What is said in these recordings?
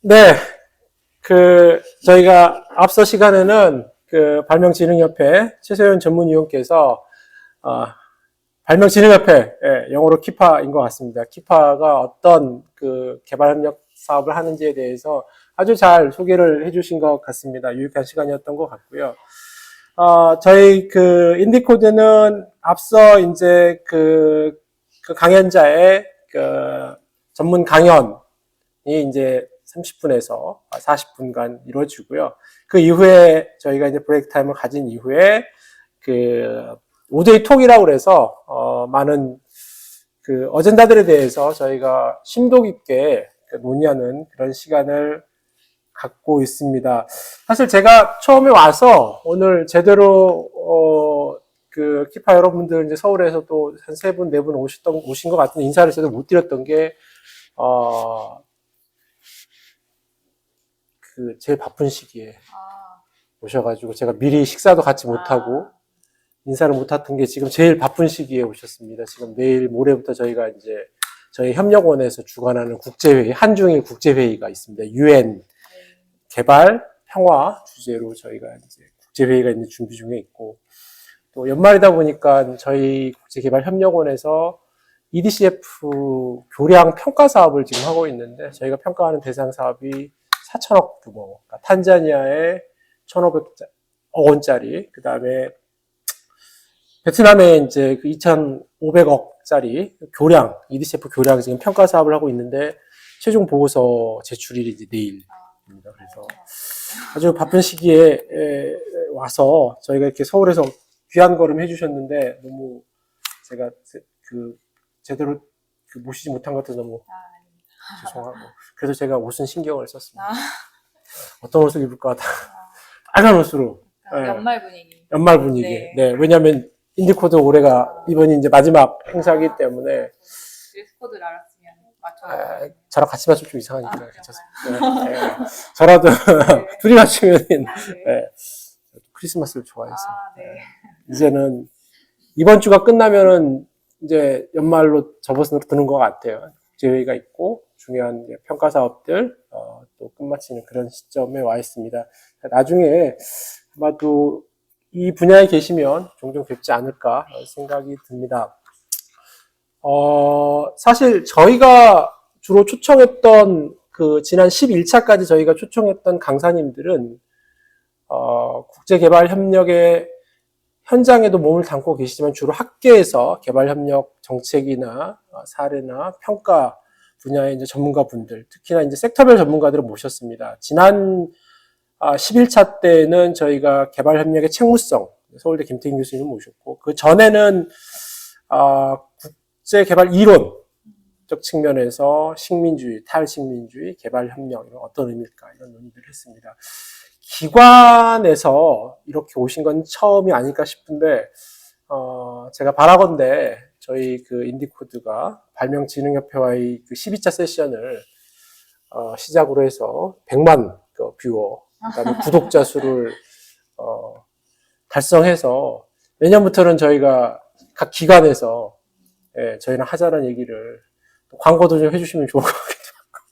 네, 저희가 앞서 시간에는 발명진흥협회 최소연 전문위원께서, 어, 발명진흥협회, 예, 영어로 키파인 것 같습니다. 키파가 어떤 개발협력 사업을 하는지에 대해서 아주 잘 소개를 해주신 것 같습니다. 유익한 시간이었던 것 같고요. 저희 인디코드는 앞서 이제 강연자의 전문 강연이 이제 30분에서 40분간 이루어지고요. 그 이후에 저희가 이제 브레이크 타임을 가진 이후에 오데이 톡이라고 그래서 많은 어젠다들에 대해서 저희가 심도 깊게 논의하는 그런 시간을 갖고 있습니다. 사실 제가 처음에 와서 오늘 제대로 키파 여러분들 이제 서울에서 또 한 세 분, 네 분 오신 것 같은 인사를 제대로 못 드렸던 게 제일 바쁜 시기에 오셔가지고 제가 미리 식사도 같이 못하고 인사를 못했던 게 지금 제일 바쁜 시기에 오셨습니다. 지금 내일 모레부터 저희가 이제 저희 협력원에서 주관하는 국제회의, 한중일 국제회의가 있습니다. UN 개발 평화 주제로 저희가 이제 국제회의가 이제 준비 중에 있고, 또 연말이다 보니까 저희 국제개발협력원에서 EDCF 교량 평가 사업을 지금 하고 있는데, 저희가 평가하는 대상 사업이 4천억 규모, 그러니까 탄자니아에 1,500억 원짜리, 그 다음에 베트남에 이제 2,500억짜리 교량, EDCF 교량 지금 평가 사업을 하고 있는데, 최종 보고서 제출일이 이제 내일입니다. 그래서 아주 바쁜 시기에 와서 저희가 이렇게 서울에서 귀한 걸음 해주셨는데, 너무 제가 제대로 모시지 못한 것도 너무 죄송하고, 그래서 제가 옷은 신경을 썼습니다. 어떤 옷을 입을까 하다가 빨간 옷으로. 연말 분위기. 연말 분위기. 네. 네, 왜냐하면 인디코드 올해가 이번이 이제 마지막 행사이기 때문에. 드레스 코드를 알았으면 맞춰. 저랑 같이 맞추면 좀 이상하니까 괜찮습니다. 네, 네. 저라도 둘이 맞추면 네. 크리스마스를 좋아해서. 네. 이제는 이번 주가 끝나면은 이제 연말로 접어서 드는 것 같아요. 국제회의가 있고 중요한 평가 사업들 또 끝마치는 그런 시점에 와 있습니다. 나중에 아마도 이 분야에 계시면 종종 뵙지 않을까 생각이 듭니다. 사실 저희가 주로 초청했던 지난 11차까지 저희가 초청했던 강사님들은 국제개발협력의 현장에도 몸을 담고 계시지만 주로 학계에서 개발협력 정책이나 사례나 평가 분야의 이제 전문가분들, 특히나 이제 섹터별 전문가들을 모셨습니다. 지난 11차 때는 저희가 개발협력의 책무성, 서울대 김태균 교수님을 모셨고, 그 전에는 국제개발 이론적 측면에서 식민주의, 탈식민주의, 개발협력, 이런 어떤 의미일까, 이런 논의들을 했습니다. 기관에서 이렇게 오신 건 처음이 아닐까 싶은데, 제가 바라건대 저희 인디코드가 발명진흥협회와의 12차 세션을 시작으로 해서 100만 뷰어, 그다음에 구독자 수를 달성해서 내년부터는 저희가 각 기관에서 저희랑 하자는 얘기를 광고도 좀 해주시면 좋을 것 같기도 하고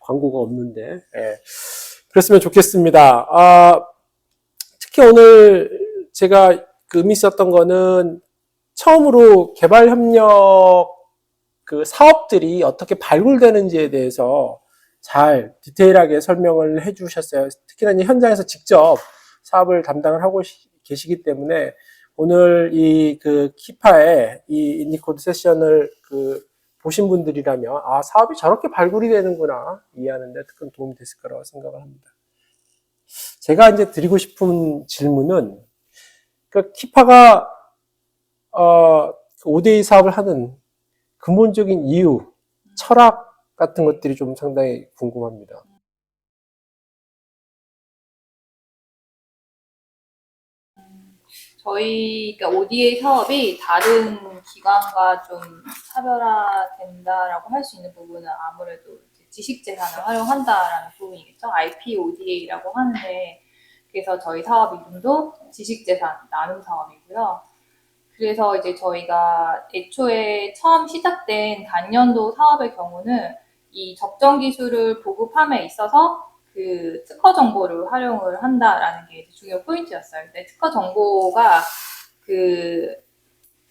광고가 없는데 그랬으면 좋겠습니다. 특히 오늘 제가 의미 있었던 거는 처음으로 개발협력 사업들이 어떻게 발굴되는지에 대해서 잘 디테일하게 설명을 해주셨어요. 특히나 현장에서 직접 사업을 담당을 하고 계시기 때문에 오늘 이 키파의 이 인디코드 세션을 보신 분들이라면 사업이 저렇게 발굴이 되는구나 이해하는 데 큰 도움이 됐을 거라고 생각을 합니다. 제가 이제 드리고 싶은 질문은 키파가 ODA 사업을 하는 근본적인 이유, 철학 같은 것들이 좀 상당히 궁금합니다. 저희 그러니까 ODA 사업이 다른 기관과 좀 차별화된다라고 할 수 있는 부분은 아무래도 지식재산을 활용한다라는 부분이겠죠. IP ODA라고 하는데, 그래서 저희 사업 이름도 지식재산 나눔 사업이고요. 그래서 이제 저희가 애초에 처음 시작된 단년도 사업의 경우는 이 적정 기술을 보급함에 있어서 그 특허 정보를 활용을 한다라는 게 중요 포인트였어요. 근데 특허 정보가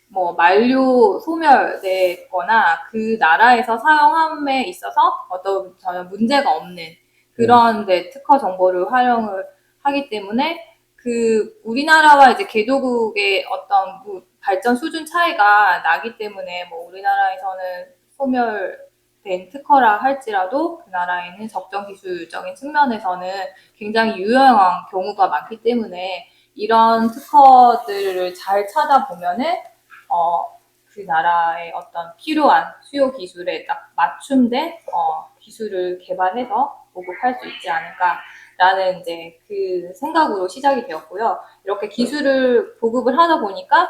뭐 만료 소멸되거나 그 나라에서 사용함에 있어서 어떤 전혀 문제가 없는 그런 데 특허 정보를 활용을 하기 때문에 우리나라와 이제 개도국의 어떤 발전 수준 차이가 나기 때문에 뭐 우리나라에서는 소멸된 특허라 할지라도 그 나라에는 적정 기술적인 측면에서는 굉장히 유용한 경우가 많기 때문에 이런 특허들을 잘 찾아보면은 그 나라의 어떤 필요한 수요 기술에 딱 맞춤된 기술을 개발해서 보급할 수 있지 않을까라는 이제 그 생각으로 시작이 되었고요. 이렇게 기술을 보급을 하다 보니까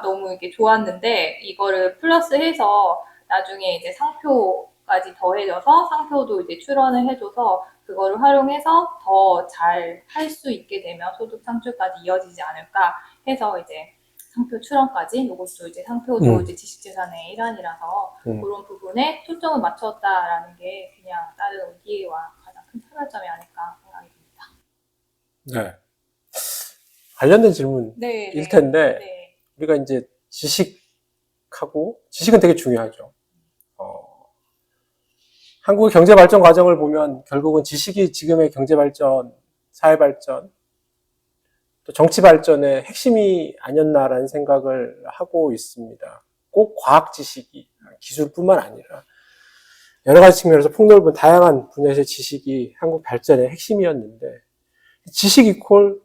너무 이게 좋았는데 이거를 플러스해서 나중에 이제 상표까지 더해져서 상표도 이제 출원을 해줘서 그거를 활용해서 더 잘 할 수 있게 되면 소득 창출까지 이어지지 않을까 해서 이제 상표 출원까지 이것도 이제 상표도 이제 지식재산의 일환이라서 그런 부분에 초점을 맞췄다라는 게 그냥 다른 ODA와 가장 큰 차별점이 아닐까 생각이 듭니다. 네. 관련된 질문일 네, 텐데 네. 우리가 이제 지식은 되게 중요하죠. 한국의 경제 발전 과정을 보면 결국은 지식이 지금의 경제 발전, 사회 발전, 또 정치 발전의 핵심이 아니었나라는 생각을 하고 있습니다. 꼭 과학 지식이 기술뿐만 아니라 여러 가지 측면에서 폭넓은 다양한 분야에서의 지식이 한국 발전의 핵심이었는데 지식 이퀄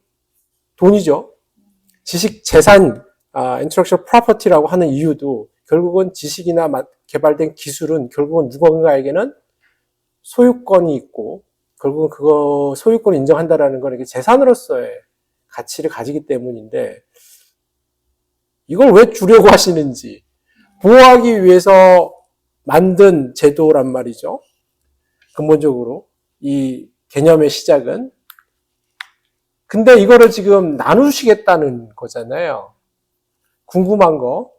돈이죠. 지식 재산, intellectual property라고 하는 이유도 결국은 지식이나 개발된 기술은 결국은 누군가에게는 소유권이 있고 결국은 그거 소유권을 인정한다라는 건 이게 재산으로서의 가치를 가지기 때문인데 이걸 왜 주려고 하시는지 보호하기 위해서 만든 제도란 말이죠. 근본적으로 이 개념의 시작은. 근데 이거를 지금 나누시겠다는 거잖아요. 궁금한 거.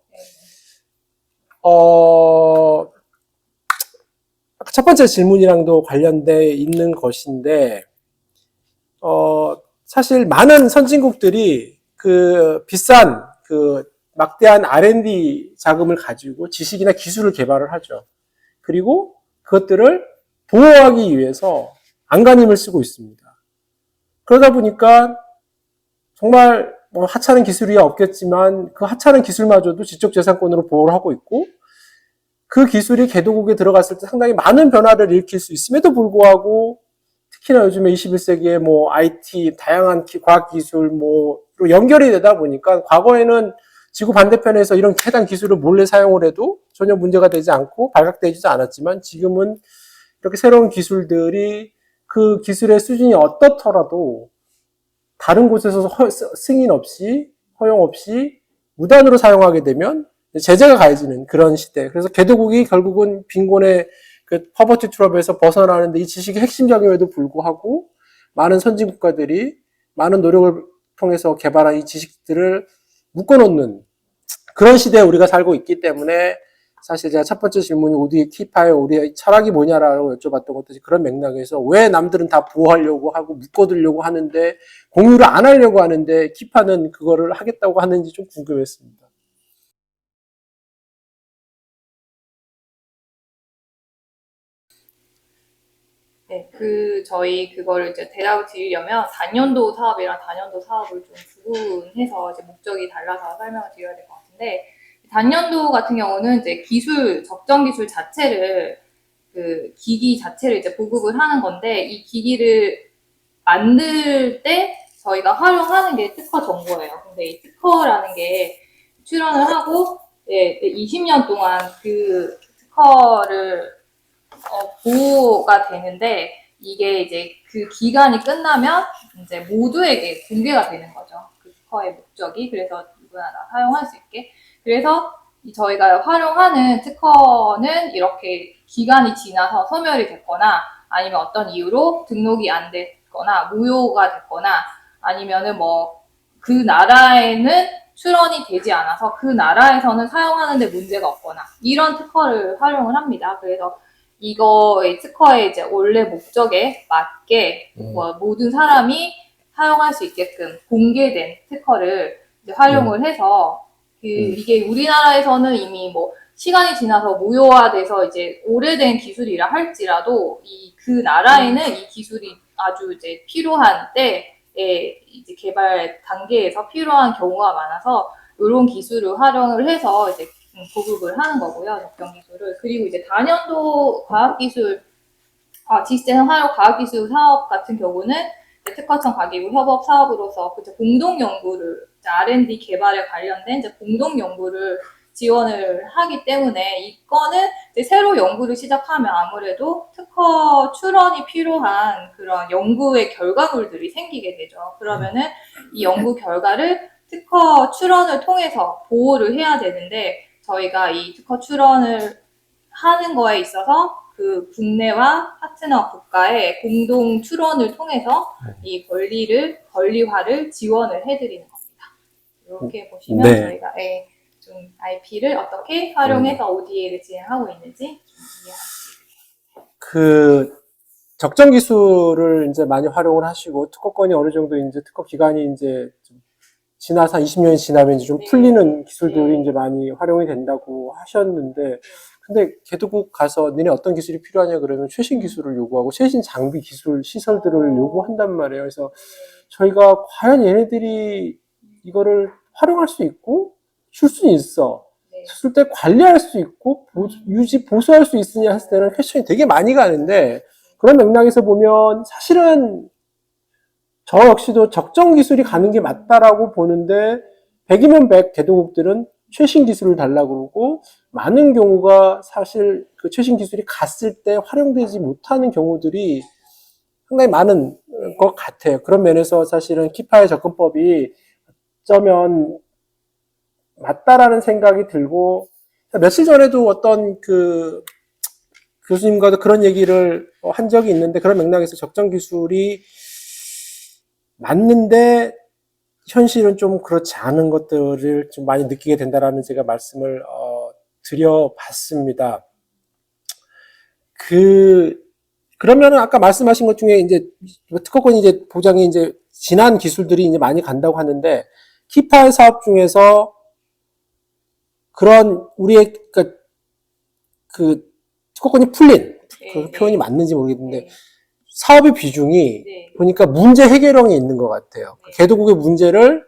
첫 번째 질문이랑도 관련돼 있는 것인데, 사실 많은 선진국들이 비싼 막대한 R&D 자금을 가지고 지식이나 기술을 개발을 하죠. 그리고 그것들을 보호하기 위해서 안간힘을 쓰고 있습니다. 그러다 보니까 정말 뭐 하찮은 기술이야 없겠지만 그 하찮은 기술마저도 지적재산권으로 보호를 하고 있고 그 기술이 개도국에 들어갔을 때 상당히 많은 변화를 일으킬 수 있음에도 불구하고 특히나 요즘에 21세기에 뭐 IT, 다양한 과학기술 로 연결이 되다 보니까 과거에는 지구 반대편에서 이런 해당 기술을 몰래 사용을 해도 전혀 문제가 되지 않고 발각되지도 않았지만 지금은 이렇게 새로운 기술들이 그 기술의 수준이 어떻더라도 다른 곳에서 승인 없이 허용 없이 무단으로 사용하게 되면 제재가 가해지는 그런 시대. 그래서 개도국이 결국은 빈곤의 퍼버티 트러블에서 벗어나는데 이 지식이 핵심적임에도 불구하고 많은 선진국가들이 많은 노력을 통해서 개발한 이 지식들을 묶어놓는 그런 시대에 우리가 살고 있기 때문에 사실 제가 첫 번째 질문이 우리 키파의 우리의 철학이 뭐냐라고 여쭤봤던 것도 그런 맥락에서 왜 남들은 다 보호하려고 하고 묶어두려고 하는데 공유를 안 하려고 하는데 키파는 그거를 하겠다고 하는지 좀 궁금했습니다. 네, 저희 그거를 이제 대답을 드리려면 단년도 사업이랑 단년도 사업을 좀 구분해서 이제 목적이 달라서 설명을 드려야 될 것 같은데, 단년도 같은 경우는 이제 적정 기술 자체를, 기기 자체를 이제 보급을 하는 건데, 이 기기를 만들 때 저희가 활용하는 게 특허 정보예요. 근데 이 특허라는 게 출원을 하고, 20년 동안 그 특허를 보호가 되는데 이게 이제 그 기간이 끝나면 이제 모두에게 공개가 되는 거죠. 그 특허의 목적이. 그래서 누구나 다 사용할 수 있게. 그래서 저희가 활용하는 특허는 이렇게 기간이 지나서 소멸이 됐거나 아니면 어떤 이유로 등록이 안 됐거나 무효가 됐거나 아니면은 뭐 그 나라에는 출원이 되지 않아서 그 나라에서는 사용하는데 문제가 없거나 이런 특허를 활용을 합니다. 그래서 이거의 특허의 이제 원래 목적에 맞게 뭐 모든 사람이 사용할 수 있게끔 공개된 특허를 이제 활용을 해서 이게 우리나라에서는 이미 뭐 시간이 지나서 무효화돼서 이제 오래된 기술이라 할지라도 그 나라에는 이 기술이 아주 이제 필요한 때에 이제 개발 단계에서 필요한 경우가 많아서 이런 기술을 활용을 해서 이제 보급을 하는 거고요. 적정 기술을. 그리고 이제 단연도 과학기술, 지식재산 활용 과학기술 사업 같은 경우는 특허청 가기구 협업 사업으로서 공동 연구를 R&D 개발에 관련된 이제 공동 연구를 지원을 하기 때문에 이거는 이제 새로 연구를 시작하면 아무래도 특허 출원이 필요한 그런 연구의 결과물들이 생기게 되죠. 그러면은 이 연구 결과를 특허 출원을 통해서 보호를 해야 되는데 저희가 이 특허 출원을 하는 거에 있어서 그 국내와 파트너 국가의 공동 출원을 통해서 이 권리화를 지원을 해드리는 겁니다. 이렇게 보시면 네. 저희가 좀 IP를 어떻게 활용해서 ODA를 진행하고 있는지 좀 이해하시죠. 그 적정 기술을 이제 많이 활용을 하시고 특허권이 어느 정도 이제 특허 기간이 이제 좀 지나서 20년이 지나면 이제 좀 풀리는 기술들이 이제 많이 활용이 된다고 하셨는데, 근데 개도국 가서 니네 어떤 기술이 필요하냐 그러면 최신 기술을 요구하고 최신 장비, 기술, 시설들을 요구한단 말이에요. 그래서 저희가 과연 얘네들이 이거를 활용할 수 있고 쓸 수 있어. 쓸 때 관리할 수 있고 보수할 수 있으냐 했을 때는 퀘스천이 되게 많이 가는데, 그런 맥락에서 보면 사실은 저 역시도 적정 기술이 가는 게 맞다라고 보는데 100이면 100 개도국들은 최신 기술을 달라고 그러고, 많은 경우가 사실 그 최신 기술이 갔을 때 활용되지 못하는 경우들이 상당히 많은 것 같아요. 그런 면에서 사실은 키파의 접근법이 어쩌면 맞다라는 생각이 들고, 며칠 전에도 어떤 그 교수님과도 그런 얘기를 한 적이 있는데, 그런 맥락에서 적정 기술이 맞는데 현실은 좀 그렇지 않은 것들을 좀 많이 느끼게 된다라는 제가 말씀을 드려봤습니다. 그러면은 아까 말씀하신 것 중에 이제 특허권이 이제 보장이 이제 지난 기술들이 이제 많이 간다고 하는데, 키파의 사업 중에서 그런 우리의 그 특허권이 풀린, 그 표현이 맞는지 모르겠는데 사업의 비중이 보니까 문제 해결형이 있는 것 같아요. 개도국의 문제를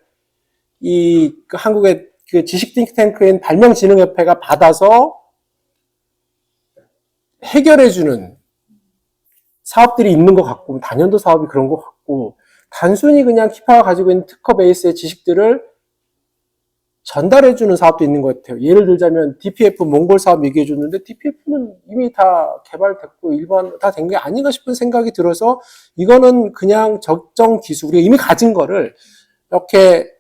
그 한국의 그 지식 띵크탱크인 발명진흥협회가 받아서 해결해주는 사업들이 있는 것 같고, 단연도 사업이 그런 것 같고, 단순히 그냥 키파가 가지고 있는 특허 베이스의 지식들을 전달해주는 사업도 있는 것 같아요. 예를 들자면 DPF 몽골 사업 얘기해줬는데 DPF는 이미 다 개발됐고 일반 다 된 게 아닌가 싶은 생각이 들어서, 이거는 그냥 적정 기술, 우리가 이미 가진 거를 이렇게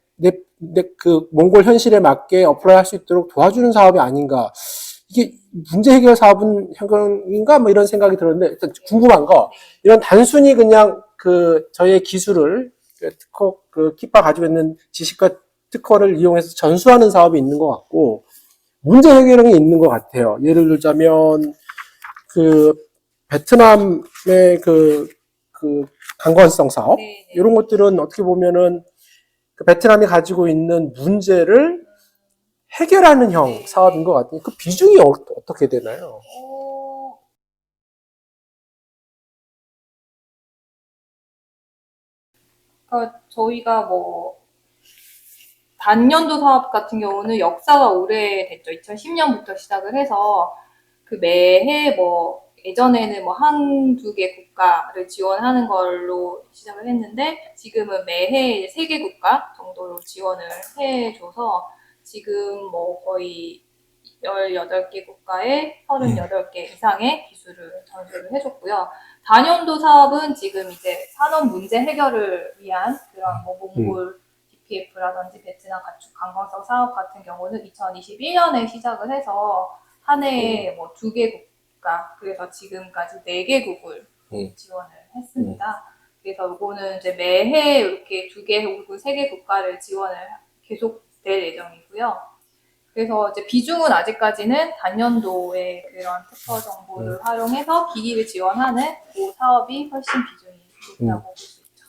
그 몽골 현실에 맞게 어플라이 할 수 있도록 도와주는 사업이 아닌가. 이게 문제 해결 사업은 현금인가? 뭐 이런 생각이 들었는데, 일단 궁금한 거, 이런 단순히 그냥 저희의 기술을, 특허, 키파 가지고 있는 지식과 특허를 이용해서 전수하는 사업이 있는 것 같고, 문제 해결형이 있는 것 같아요. 예를 들자면, 베트남의 강건성 사업? 이런 것들은 어떻게 보면은, 베트남이 가지고 있는 문제를 해결하는 형 사업인 것 같아요. 그 비중이 어떻게 되나요? 그러니까 저희가 뭐 단연도 사업 같은 경우는 역사가 오래됐죠. 2010년부터 시작을 해서 그 매해 뭐 예전에는 뭐 한두 개 국가를 지원하는 걸로 시작을 했는데 지금은 매해 3개 국가 정도로 지원을 해줘서 지금 뭐 거의 18개 국가에 38개 이상의 기술을 전수를 해줬고요. 단연도 사업은 지금 이제 산업 문제 해결을 위한 그런 뭐 몽골 DPF라든지 베트남 가축 관광성 사업 같은 경우는 2021년에 시작을 해서 한 해에 뭐 2개 국가, 그래서 지금까지 4개국을 지원을 했습니다. 그래서 이거는 이제 매해 이렇게 2개 혹은 3개 국가를 지원을 계속 될 예정이고요. 그래서 이제 비중은 아직까지는 단연도의 그런 특허 정보를 활용해서 기기를 지원하는 그 사업이 훨씬 비중이 높다고 볼 수 있죠.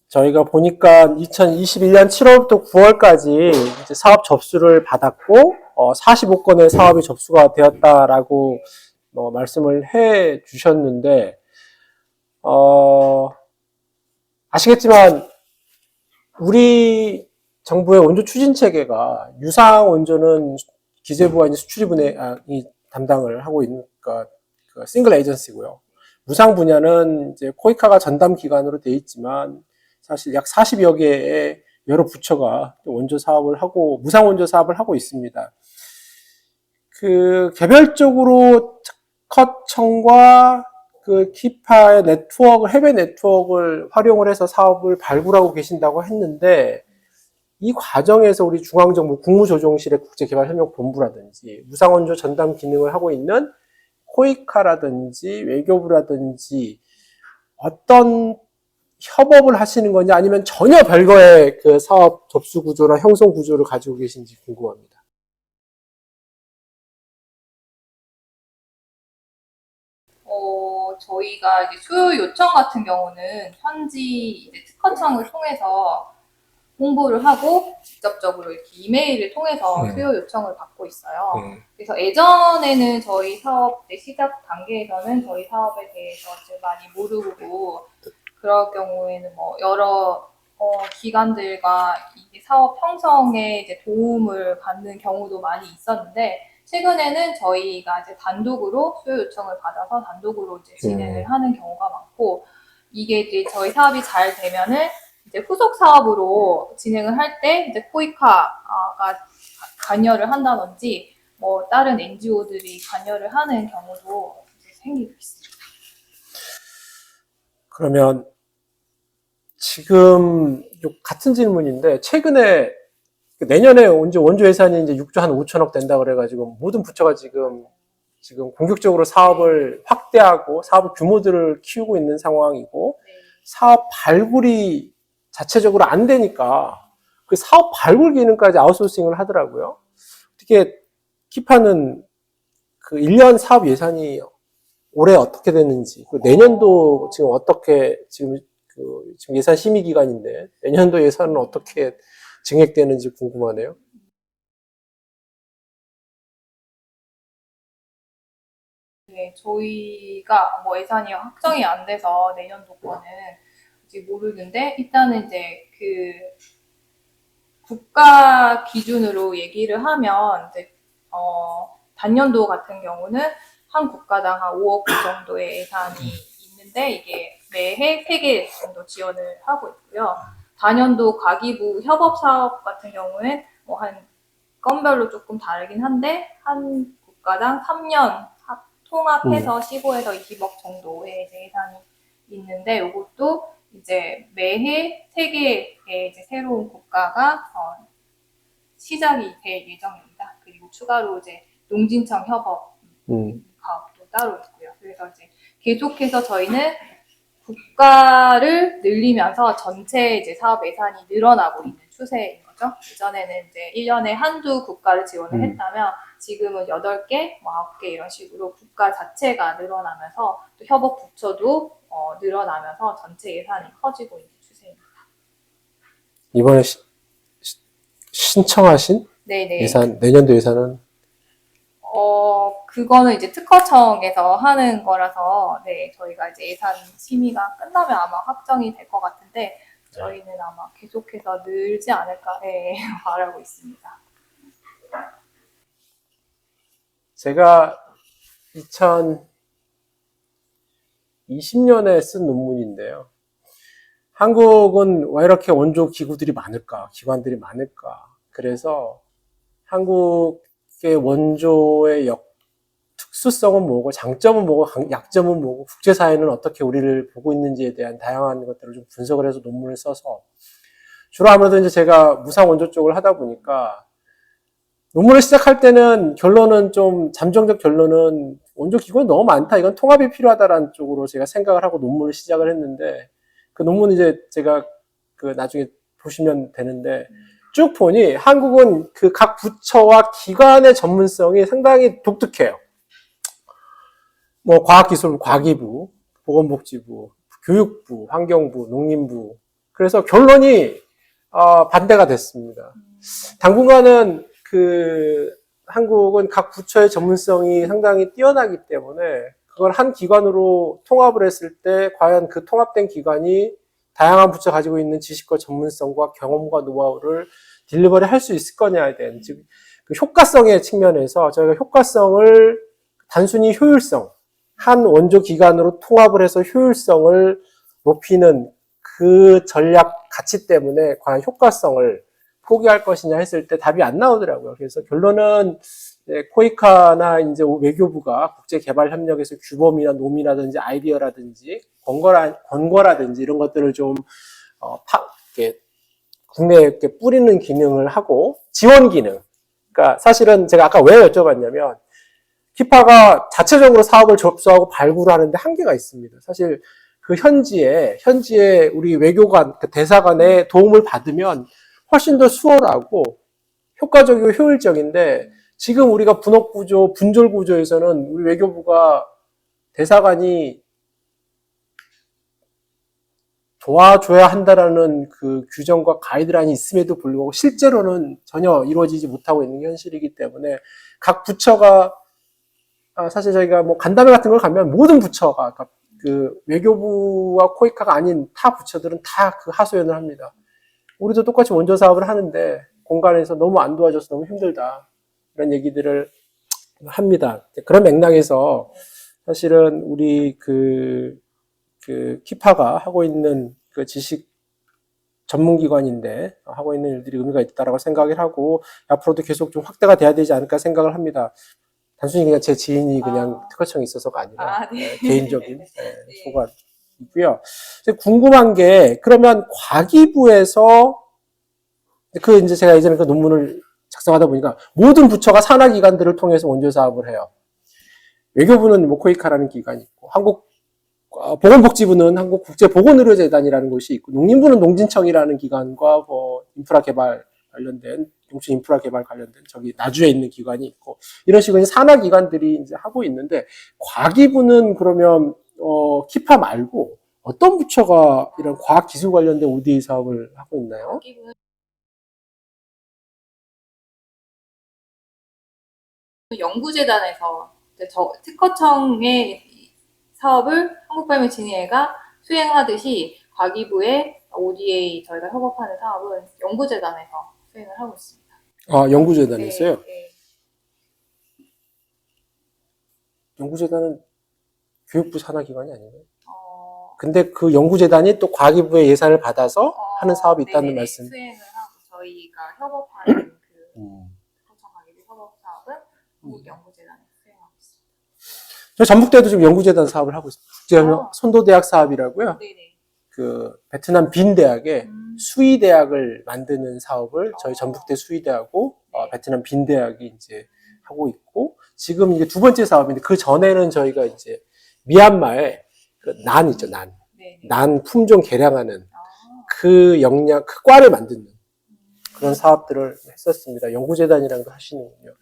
저희가 보니까 2021년 7월부터 9월까지 이제 사업 접수를 받았고, 45건의 사업이 접수가 되었다라고 말씀을 해 주셨는데, 아시겠지만, 우리 정부의 원조 추진 체계가 유상 원조는 기재부가 이제 수출입이 담당을 하고 있는, 그러니까 싱글 에이전시고요. 무상 분야는 이제 코이카가 전담 기관으로 돼 있지만, 사실 약 40여 개의 여러 부처가 원조 사업을 하고, 무상 원조 사업을 하고 있습니다. 개별적으로 특허청과 키파의 네트워크, 해외 네트워크를 활용을 해서 사업을 발굴하고 계신다고 했는데, 이 과정에서 우리 중앙정부 국무조정실의 국제개발협력본부라든지, 무상원조 전담 기능을 하고 있는 코이카라든지, 외교부라든지, 어떤 협업을 하시는 건지 아니면 전혀 별거의 그 사업 접수 구조나 형성 구조를 가지고 계신지 궁금합니다. 저희가 이제 수요 요청 같은 경우는 현지 이제 특허청을 통해서 홍보를 하고 직접적으로 이렇게 이메일을 통해서 수요 요청을 받고 있어요. 그래서 예전에는 저희 사업 시작 단계에서는 저희 사업에 대해서 좀 많이 모르고 그럴 경우에는 뭐 여러 기관들과 이 사업 형성에 이제 도움을 받는 경우도 많이 있었는데 최근에는 저희가 이제 단독으로 수요 요청을 받아서 단독으로 이제 진행을 하는 경우가 많고 이게 이제 저희 사업이 잘 되면은 이제 후속 사업으로 진행을 할 때 이제 코이카가 관여를 한다든지 뭐 다른 NGO들이 관여를 하는 경우도 이제 생기고 있습니다. 그러면 지금 같은 질문인데 최근에 내년에 원조 예산이 이제 6조 한 5천억 된다 그래가지고 모든 부처가 지금 공격적으로 사업을 확대하고 사업 규모들을 키우고 있는 상황이고 사업 발굴이 자체적으로 안 되니까 그 사업 발굴 기능까지 아웃소싱을 하더라고요. 어떻게 키파는 그 1년 사업 예산이 올해 어떻게 됐는지, 내년도 지금 어떻게 지금 예산 심의 기간인데 내년도 예산은 어떻게 증액되는지 궁금하네요. 네, 저희가 뭐 예산이 확정이 안 돼서 내년도권은 이제 모르는데 일단은 이제 그 국가 기준으로 얘기를 하면 이제 단년도 같은 경우는 한 국가당 한 5억 정도의 예산이 있는데 이게 매해 3개 정도 지원을 하고 있고요. 단년도 과기부 협업 사업 같은 경우는 뭐 한 건별로 조금 다르긴 한데 한 국가당 3년 통합해서 15에서 20억 정도의 예산이 있는데 이것도 이제 매해 3개의 이제 새로운 국가가 시작이 될 예정입니다. 그리고 추가로 이제 농진청 협업 가업도 따로 있고요. 그래서 이제 계속해서 저희는 국가를 늘리면서 전체 이제 사업 예산이 늘어나고 있는 추세인 거죠. 예전에는 이제 1년에 한두 국가를 지원을 했다면 지금은 8개, 뭐 9개 이런 식으로 국가 자체가 늘어나면서 또 협업 부처도 늘어나면서 전체 예산이 커지고 있는 추세입니다. 이번에 신청하신 네네. 예산, 내년도 예산은? 그거는 이제 특허청에서 하는 거라서, 네, 저희가 이제 예산 심의가 끝나면 아마 확정이 될 것 같은데, 저희는 아마 계속해서 늘지 않을까, 네, 바라고 있습니다. 제가 2020년에 쓴 논문인데요. 한국은 왜 이렇게 원조 기구들이 많을까? 기관들이 많을까? 그래서 한국의 원조의 특수성은 뭐고, 장점은 뭐고, 약점은 뭐고, 국제사회는 어떻게 우리를 보고 있는지에 대한 다양한 것들을 좀 분석을 해서 논문을 써서, 주로 아무래도 이제 제가 무상 원조 쪽을 하다 보니까, 논문을 시작할 때는 결론은 좀, 잠정적 결론은 원조 기구는 너무 많다. 이건 통합이 필요하다라는 쪽으로 제가 생각을 하고 논문을 시작을 했는데, 그 논문 이제 제가 나중에 보시면 되는데, 쭉 보니 한국은 그 각 부처와 기관의 전문성이 상당히 독특해요. 뭐 과학기술, 과기부, 보건복지부, 교육부, 환경부, 농림부. 그래서 결론이 반대가 됐습니다. 당분간은 그 한국은 각 부처의 전문성이 상당히 뛰어나기 때문에 그걸 한 기관으로 통합을 했을 때 과연 그 통합된 기관이 다양한 부처 가지고 있는 지식과 전문성과 경험과 노하우를 딜리버리 할 수 있을 거냐에 대한 즉 그 효과성의 측면에서 저희가 효과성을 단순히 효율성 한 원조 기관으로 통합을 해서 효율성을 높이는 그 전략 가치 때문에 과연 효과성을 포기할 것이냐 했을 때 답이 안 나오더라고요. 그래서 결론은 코이카나 이제 외교부가 국제개발협력에서 규범이나 놈이라든지 아이디어라든지 권고라든지 이런 것들을 좀 이렇게 국내에 이렇게 뿌리는 기능을 하고 지원 기능. 그러니까 사실은 제가 아까 왜 여쭤봤냐면 키파가 자체적으로 사업을 접수하고 발굴을 하는데 한계가 있습니다. 사실 그 현지에 우리 외교관, 그 대사관의 도움을 받으면 훨씬 더 수월하고 효과적이고 효율적인데 지금 우리가 분업구조, 분졸구조에서는 우리 외교부가 대사관이 도와줘야 한다라는 그 규정과 가이드라인이 있음에도 불구하고 실제로는 전혀 이루어지지 못하고 있는 현실이기 때문에 각 부처가 사실 저희가 뭐 간담회 같은 걸 가면 모든 부처가 그 외교부와 코이카가 아닌 타 부처들은 다 그 하소연을 합니다. 우리도 똑같이 원조 사업을 하는데 공간에서 너무 안 도와줘서 너무 힘들다. 이런 얘기들을 합니다. 그런 맥락에서 사실은 우리 그 키파가 하고 있는 그 지식 전문기관인데 하고 있는 일들이 의미가 있다라고 생각을 하고 앞으로도 계속 좀 확대가 돼야 되지 않을까 생각을 합니다. 단순히 그냥 제 지인이 그냥 특허청이 있어서가 아니라 네. 개인적인 소관이고요. 궁금한 게 그러면 과기부에서 그 이제 제가 예전에 그 논문을 작성하다 보니까 모든 부처가 산하 기관들을 통해서 원조 사업을 해요. 외교부는 뭐 코이카라는 기관이 있고 보건복지부는 한국국제보건의료재단이라는 곳이 있고 농림부는 농진청이라는 기관과 뭐 인프라 개발 관련된 용충 인프라 개발 관련된 저기 나주에 있는 기관이 있고 이런 식으로 산하 기관들이 이제 하고 있는데 과기부는 그러면 키파 말고 어떤 부처가 이런 과학 기술 관련된 ODA 사업을 하고 있나요? 연구재단에서 특허청의 사업을 한국발명진흥회가 수행하듯이 과기부의 ODA 저희가 협업하는 사업은 연구재단에서 수행을 하고 있습니다. 아, 연구재단에서요? 네. 연구재단은 교육부 산하기관이 아닌가요? 근데 그 연구재단이 또 과기부의 예산을 받아서 하는 사업이 있다는 말씀. 수행을 하고 저희가 협업하는 그 특허청 과기부 협업 사업은 한국연구재단에서 수행하고 있습니다. 저 전북대도 지금 연구재단 사업을 하고 있습니다. 국제협력 선도대학 사업이라고요. 네네. 그 베트남 빈 대학에 수의 대학을 만드는 사업을 저희 전북대 수의대하고 베트남 빈 대학이 이제 하고 있고 지금 이게 두 번째 사업인데 그 전에는 저희가 이제 미얀마에 그 난 있죠, 난. 난 품종 개량하는 그 역량, 그 과를 만드는 그런 사업들을 했었습니다. 연구재단이랑도 하시는군요.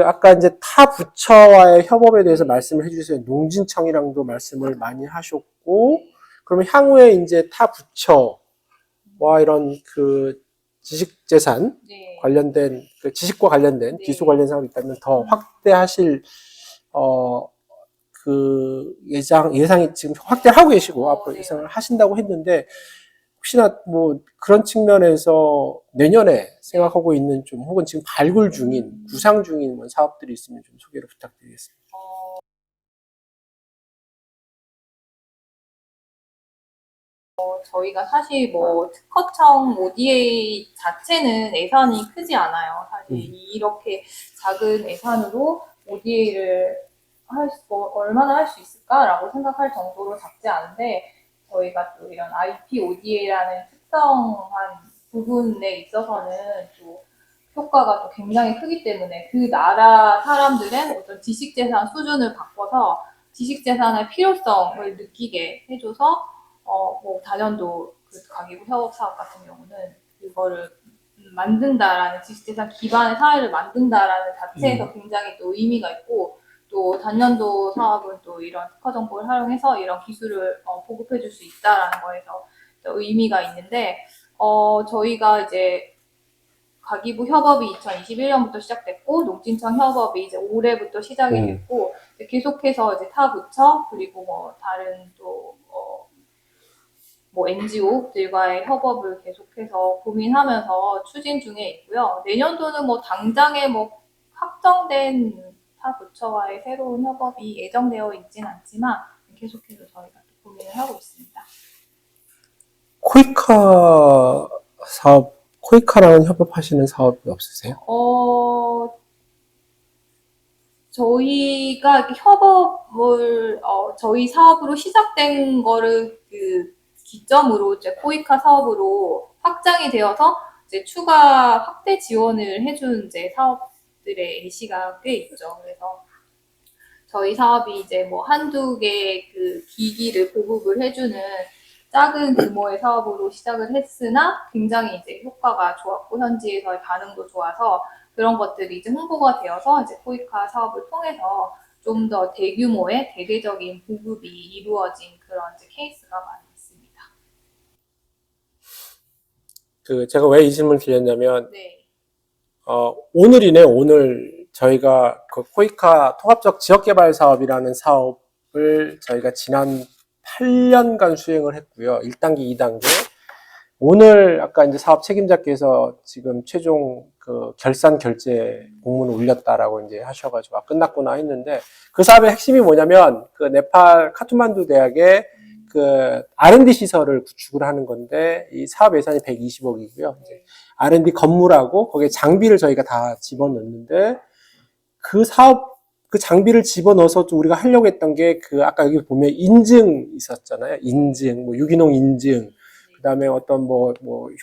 아까 이제 타 부처와의 협업에 대해서 말씀을 해주세요. 농진청이랑도 말씀을 많이 하셨고, 그러면 향후에 이제 타 부처와 이런 그 지식재산 관련된, 그 지식과 관련된, 기술 관련 사업이 있다면 더 확대하실, 예상이 지금 확대하고 계시고, 앞으로 예상을 하신다고 했는데, 혹시나 뭐 그런 측면에서 내년에 생각하고 있는 좀 혹은 지금 발굴 중인, 구상 중인 뭐 사업들이 있으면 좀 소개를 부탁드리겠습니다. 저희가 사실 뭐 특허청 ODA 자체는 예산이 크지 않아요. 사실 이렇게 작은 예산으로 ODA를 얼마나 할 수 있을까라고 생각할 정도로 작지 않은데 저희가 또 이런 IP ODA라는 특성한 부분에 있어서는 또 효과가 또 굉장히 크기 때문에 그 나라 사람들의 어떤 지식재산 수준을 바꿔서 지식재산의 필요성을 느끼게 해줘서 뭐 다년도 그 과기부 협업 사업 같은 경우는 그 그거를 만든다라는 지식재산 기반의 사회를 만든다라는 자체에서 굉장히 또 의미가 있고 또 단년도 사업은 또 이런 특화 정보를 활용해서 이런 기술을 보급해 줄 수 있다라는 거에서 또 의미가 있는데 저희가 이제 가기부 협업이 2021년부터 시작됐고 농진청 협업이 이제 올해부터 시작이 됐고 계속해서 이제 타 부처 그리고 뭐 다른 또 뭐 NGO들과의 협업을 계속해서 고민하면서 추진 중에 있고요. 내년도는 뭐 당장에 뭐 확정된 타 부처와의 새로운 협업이 예정되어 있지는 않지만 계속해서 저희가 또 고민을 하고 있습니다. 코이카 사업, 코이카랑 협업하시는 사업이 없으세요? 저희가 이렇게 협업을 저희 사업으로 시작된 거를 그 기점으로 이제 코이카 사업으로 확장이 되어서 이제 추가 확대 지원을 해준 이제 사업들의 예시가 꽤 있죠. 그래서 저희 사업이 이제 뭐 한두 개 그 기기를 보급을 해주는 작은 규모의 사업으로 시작을 했으나 굉장히 이제 효과가 좋았고 현지에서의 반응도 좋아서 그런 것들이 이제 홍보가 되어서 이제 코이카 사업을 통해서 좀 더 대규모의 대대적인 보급이 이루어진 그런 이제 케이스가 많이 있습니다. 제가 왜 이 질문을 드렸냐면, 네. 오늘이네, 오늘 저희가 그 코이카 통합적 지역개발 사업이라는 사업을 저희가 지난 8년간 수행을 했고요. 1단계, 2단계. 오늘 아까 이제 사업 책임자께서 지금 최종 그 결산 결제 공문을 올렸다라고 이제 하셔가지고 끝났구나 했는데 그 사업의 핵심이 뭐냐면 그 네팔 카트만두 대학의 그 R&D 시설을 구축을 하는 건데 이 사업 예산이 120억이고요. 이제 R&D 건물하고 거기에 장비를 저희가 다 집어넣는데 그 사업 그 장비를 집어넣어서 우리가 하려고 했던 게 그 아까 여기 보면 인증 있었잖아요. 인증, 뭐 유기농 인증, 그 다음에 어떤 뭐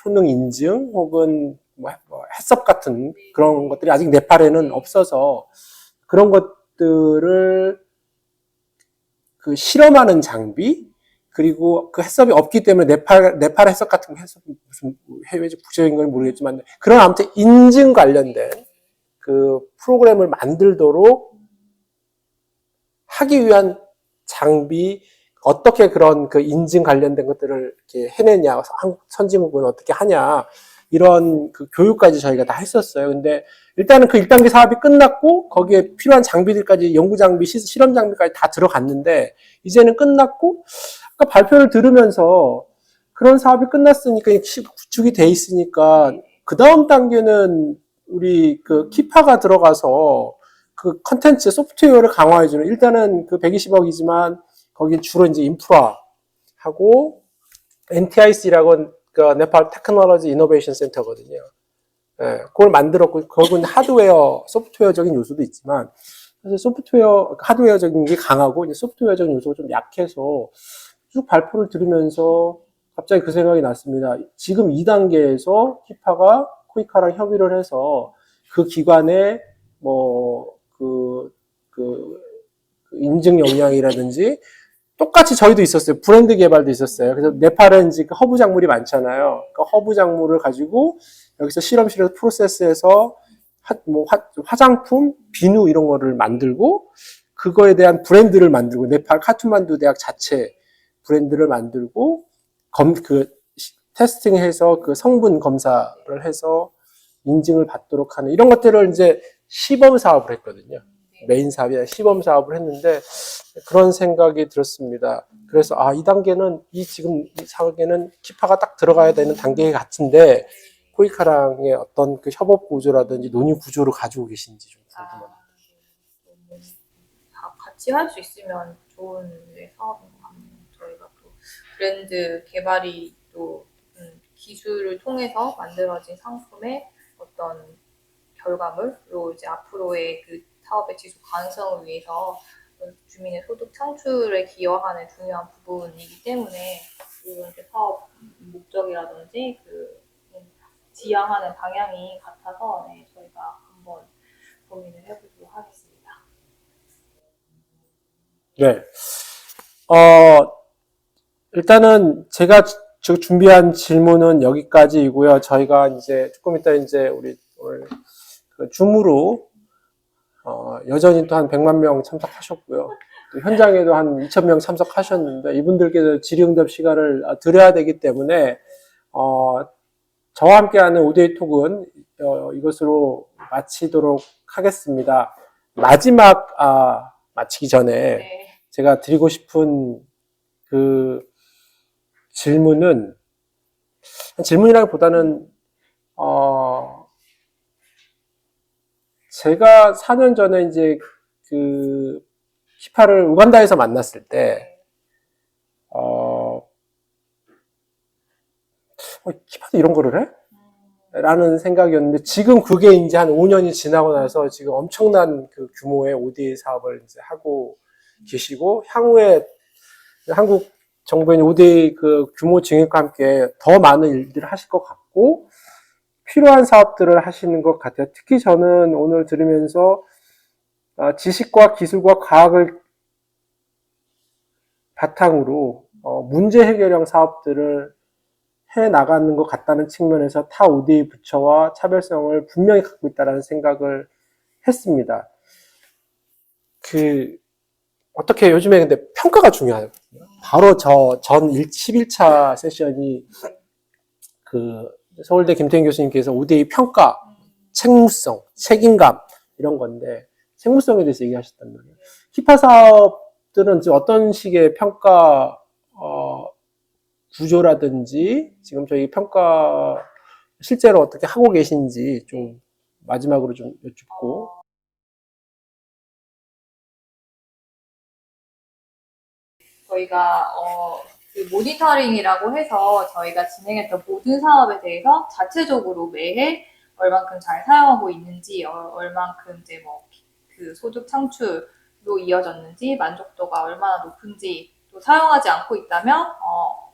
효능 인증 혹은 뭐 해썹 같은 그런 것들이 아직 네팔에는 없어서 그런 것들을 그 실험하는 장비 그리고 그 해썹이 없기 때문에 네팔 해썹 같은 해썹이 무슨 해외적 국제적인 건 모르겠지만 그런 아무튼 인증 관련된 그 프로그램을 만들도록 하기 위한 장비 어떻게 그런 그 인증 관련된 것들을 이렇게 해내냐, 한국 선진국은 어떻게 하냐, 이런 그 교육까지 저희가 다 했었어요. 근데 일단은 그 1단계 사업이 끝났고, 거기에 필요한 장비들까지, 연구 장비, 실험 장비까지 다 들어갔는데, 이제는 끝났고, 아까 발표를 들으면서 그런 사업이 끝났으니까, 구축이 돼 있으니까, 그 다음 단계는 우리 그 키파가 들어가서 그 컨텐츠, 소프트웨어를 강화해주는, 일단은 그 120억이지만, 거기 주로 이제 인프라하고 NTIC라고 그 네팔 테크놀로지 이노베이션 센터거든요. 예, 그걸 만들었고 거기는 하드웨어, 소프트웨어적인 요소도 있지만 사실 소프트웨어, 하드웨어적인 게 강하고 이제 소프트웨어적인 요소가 좀 약해서 쭉 발표를 들으면서 갑자기 그 생각이 났습니다. 지금 2단계에서 키파가 코이카랑 협의를 해서 그 기관에 인증 역량이라든지 똑같이 저희도 있었어요. 브랜드 개발도 있었어요. 그래서 네팔은 이제 그 허브 작물이 많잖아요. 그 허브 작물을 가지고 여기서 실험실에서 프로세스해서 화장품, 비누 이런 거를 만들고 그거에 대한 브랜드를 만들고 네팔 카트만두 대학 자체 브랜드를 만들고 테스팅해서 그 성분 검사를 해서 인증을 받도록 하는 이런 것들을 이제 시범 사업을 했거든요. 메인 사업이 아니라 시범 사업을 했는데 그런 생각이 들었습니다. 그래서 이 단계는 지금 이 사업에는 키파가 딱 들어가야 되는 단계 같은데 코이카랑의 어떤 그 협업 구조라든지 논의 구조를 가지고 계신지 좀 궁금합니다. 같이 할 수 있으면 좋은 사업인 것 같네요. 저희가 또 브랜드 개발이 또 기술을 통해서 만들어진 상품의 어떤 결과물로 이제 앞으로의 그 사업의 지속 가능성을 위해서 주민의 소득 창출에 기여하는 중요한 부분이기 때문에 이런 사업 목적이라든지 그 지향하는 방향이 같아서 저희가 한번 고민을 해보도록 하겠습니다. 네. 일단은 제가 지금 준비한 질문은 여기까지이고요. 저희가 이제 조금 이따 이제 우리 오늘 그 줌으로 여전히 또 한 100만 명 참석하셨고요. 또 현장에도 한 2,000명 참석하셨는데 이분들께서 질의응답 시간을 드려야 되기 때문에 저와 함께하는 오데이 톡은 이것으로 마치도록 하겠습니다. 마지막 마치기 전에 네. 제가 드리고 싶은 그 질문이라기보다는 제가 4년 전에 이제 그 키파를 우간다에서 만났을 때 키파도 이런 거를 해? 라는 생각이었는데 지금 그게 이제 한 5년이 지나고 나서 지금 엄청난 그 규모의 ODA 사업을 이제 하고 계시고 향후에 한국 정부의 ODA 그 규모 증액과 함께 더 많은 일들을 하실 것 같고 필요한 사업들을 하시는 것 같아요. 특히 저는 오늘 들으면서 지식과 기술과 과학을 바탕으로 문제 해결형 사업들을 해 나가는 것 같다는 측면에서 타 ODA 부처와 차별성을 분명히 갖고 있다는 생각을 했습니다. 어떻게 요즘에 근데 평가가 중요하거든요. 바로 전 11차 세션이 그 서울대 김태인 교수님께서 ODA 평가, 책무성, 책임감 이런 건데 책무성에 대해서 얘기하셨단 말이에요. 키파 사업들은 어떤 식의 평가 구조라든지 지금 저희 평가 실제로 어떻게 하고 계신지 좀 마지막으로 좀 여쭙고. 저희가 그 모니터링이라고 해서 저희가 진행했던 모든 사업에 대해서 자체적으로 매해 얼만큼 잘 사용하고 있는지, 얼만큼 이제 뭐 그 소득 창출로 이어졌는지, 만족도가 얼마나 높은지, 또 사용하지 않고 있다면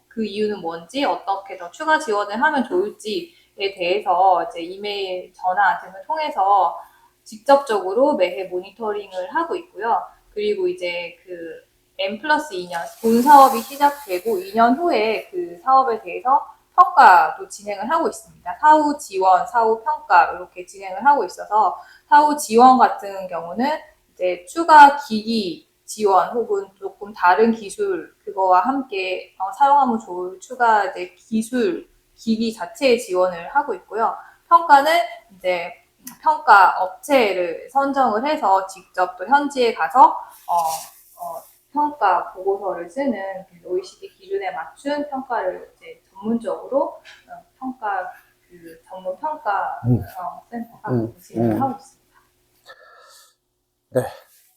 그 이유는 뭔지, 어떻게 더 추가 지원을 하면 좋을지에 대해서 이제 이메일, 전화 등을 통해서 직접적으로 매해 모니터링을 하고 있고요. 그리고 이제 그 N+2년 본 사업이 시작되고 2년 후에 그 사업에 대해서 평가도 진행을 하고 있습니다. 사후 지원, 사후 평가 이렇게 진행을 하고 있어서 사후 지원 같은 경우는 이제 추가 기기 지원 혹은 조금 다른 기술 그거와 함께 사용하면 좋을 추가 이제 기술 기기 자체의 지원을 하고 있고요. 평가는 이제 평가 업체를 선정을 해서 직접 또 현지에 가서 평가 보고서를 쓰는 OECD 기준에 맞춘 평가를 이제 전문적으로 평가 그 전문 평가 센터가 진행을 하고 있습니다. 네,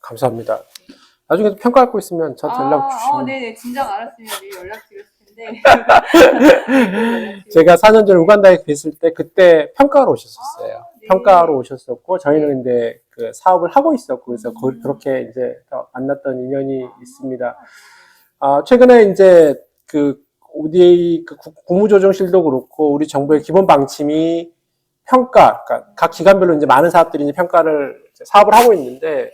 감사합니다. 나중에 평가할 거 있으면 저한테 연락 주시면. 네네, 진작 알았으면 미리 연락드렸을 텐데. 제가 4년 전에 우간다에 계실 때 그때 평가하러 오셨었어요. 네. 평가하러 오셨었고 저희는 이제 그 사업을 하고 있었고 그래서 그렇게 이제 만났던 인연이 있습니다. 최근에 이제 그 ODA 그 국무조정실도 그렇고 우리 정부의 기본 방침이 평가, 그러니까 각 기관별로 이제 많은 사업들이 이제 평가를 사업을 하고 있는데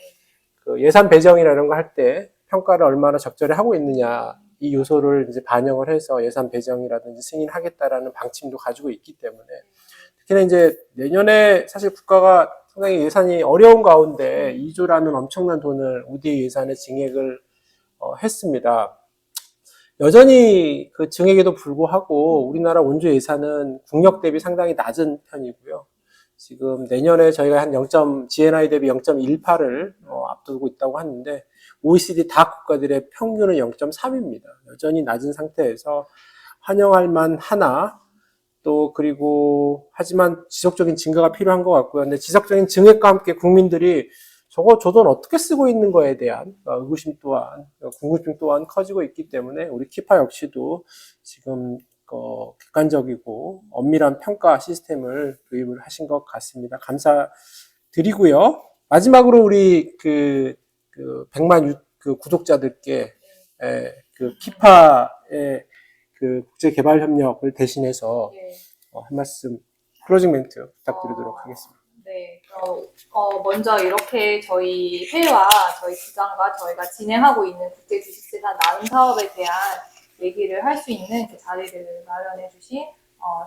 그 예산 배정이나 이런 거 할 때 평가를 얼마나 적절히 하고 있느냐 이 요소를 이제 반영을 해서 예산 배정이라든지 승인하겠다라는 방침도 가지고 있기 때문에 특히나 이제 내년에 사실 국가가 상당히 예산이 어려운 가운데 2조라는 엄청난 돈을 ODA 예산에 증액을 했습니다. 여전히 그 증액에도 불구하고 우리나라 원조 예산은 국력 대비 상당히 낮은 편이고요. 지금 내년에 저희가 한 GNI 대비 0.18을 앞두고 있다고 하는데 OECD 다 국가들의 평균은 0.3입니다. 여전히 낮은 상태에서 환영할 만하나 또 그리고 하지만 지속적인 증가가 필요한 것 같고요. 근데 지속적인 증액과 함께 국민들이 저 돈 어떻게 쓰고 있는 거에 대한 의구심 또한 궁금증 또한 커지고 있기 때문에 우리 키파 역시도 지금 객관적이고 엄밀한 평가 시스템을 도입을 하신 것 같습니다. 감사드리고요. 마지막으로 우리 그 100만 그 구독자들께 그 키파의 그 국제개발협력을 대신해서 한 말씀 클로징 멘트 부탁드리도록 하겠습니다. 네, 먼저 이렇게 저희 회와 저희 기관과 저희가 진행하고 있는 국제주식재산 나눔 사업에 대한 얘기를 할 수 있는 그 자리를 마련해 주신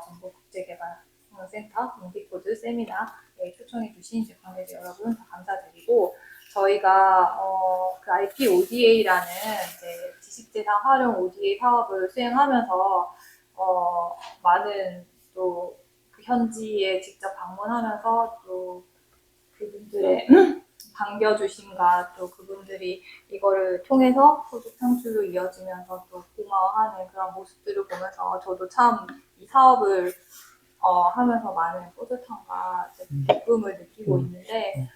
전북국제개발센터 인디코드 세미나에 초청해 주신 관계자 여러분 다 감사드리고, 저희가 그 IP ODA라는 이제 지식재산 활용 ODA 사업을 수행하면서 많은 또 그 현지에 직접 방문하면서 또 그분들의 반겨주심과 또 그분들이 이거를 통해서 소득 창출로 이어지면서 또 고마워하는 그런 모습들을 보면서 저도 참 이 사업을 하면서 많은 뿌듯함과 기쁨을 느끼고 있는데,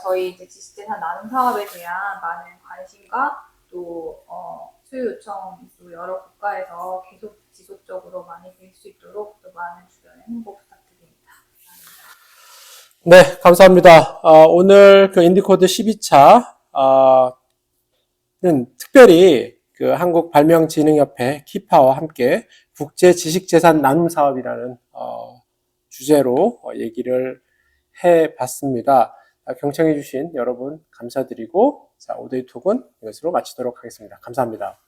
저희 이제 지식재산 나눔 사업에 대한 많은 관심과 또 수요 요청도 여러 국가에서 계속 지속적으로 많이 될 수 있도록 또 많은 주변의 홍보 부탁드립니다. 네, 감사합니다. 오늘 그 인디코드 12차, 는 특별히 그 한국발명진흥협회 키파와 함께 국제지식재산 나눔 사업이라는 주제로 얘기를 해봤습니다. 경청해주신 여러분 감사드리고, 자, 오데이톡은 이것으로 마치도록 하겠습니다. 감사합니다.